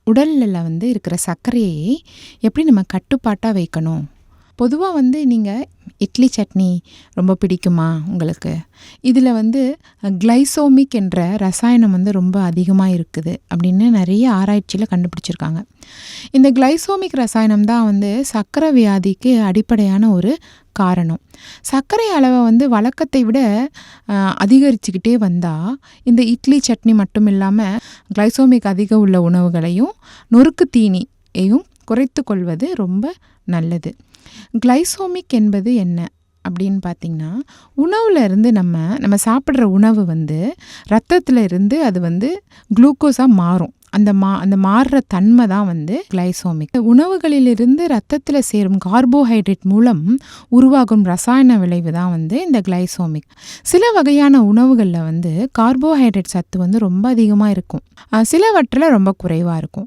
உடல்ல வந்து இருக்கிற சர்க்கரையை எப்படி நம்ம கட்டுப்பாட்டா வைக்கணும்? பொதுவா வந்து நீங்க இட்லி சட்னி ரொம்ப பிடிக்குமா உங்களுக்கு? இதில வந்து கிளைசோமிக் என்ற ரசாயனம் வந்து ரொம்ப அதிகமா இருக்குது அப்படின்னு நிறைய ஆராய்ச்சியில கண்டுபிடிச்சிருக்காங்க. இந்த கிளைசோமிக் ரசாயனம் தான் வந்து சர்க்கரை வியாதிக்கு அடிப்படையான ஒரு காரணம். சர்க்கரை அளவை வந்து வழக்கத்தை விட அதிகரிச்சுக்கிட்டே வந்தா, இந்த இட்லி சட்னி மட்டும் இல்லாம கிளைசோமிக் அதிகம் உள்ள உணவுகளையும், நொறுக்கு தீனியையும் குறைத்துக் கொள்வது ரொம்ப நல்லது. கிளைசோமிக் என்பது என்ன அப்படின்னு பார்த்தீங்கன்னா, உணவுல இருந்து நம்ம சாப்பிட்ற உணவு வந்து ரத்தத்துல இருந்து அது வந்து குளுக்கோஸா மாறும். அந்த மாறுற தன்மை தான் வந்து கிளைசோமிக். உணவுகளிலிருந்து ரத்தத்துல சேரும் கார்போஹைட்ரேட் மூலம் உருவாகும் ரசாயன விளைவு தான் வந்து இந்த கிளைசோமிக். சில வகையான உணவுகள்ல வந்து கார்போஹைட்ரேட் சத்து வந்து ரொம்ப அதிகமா இருக்கும். சிலவற்றில் ரொம்ப குறைவா இருக்கும்.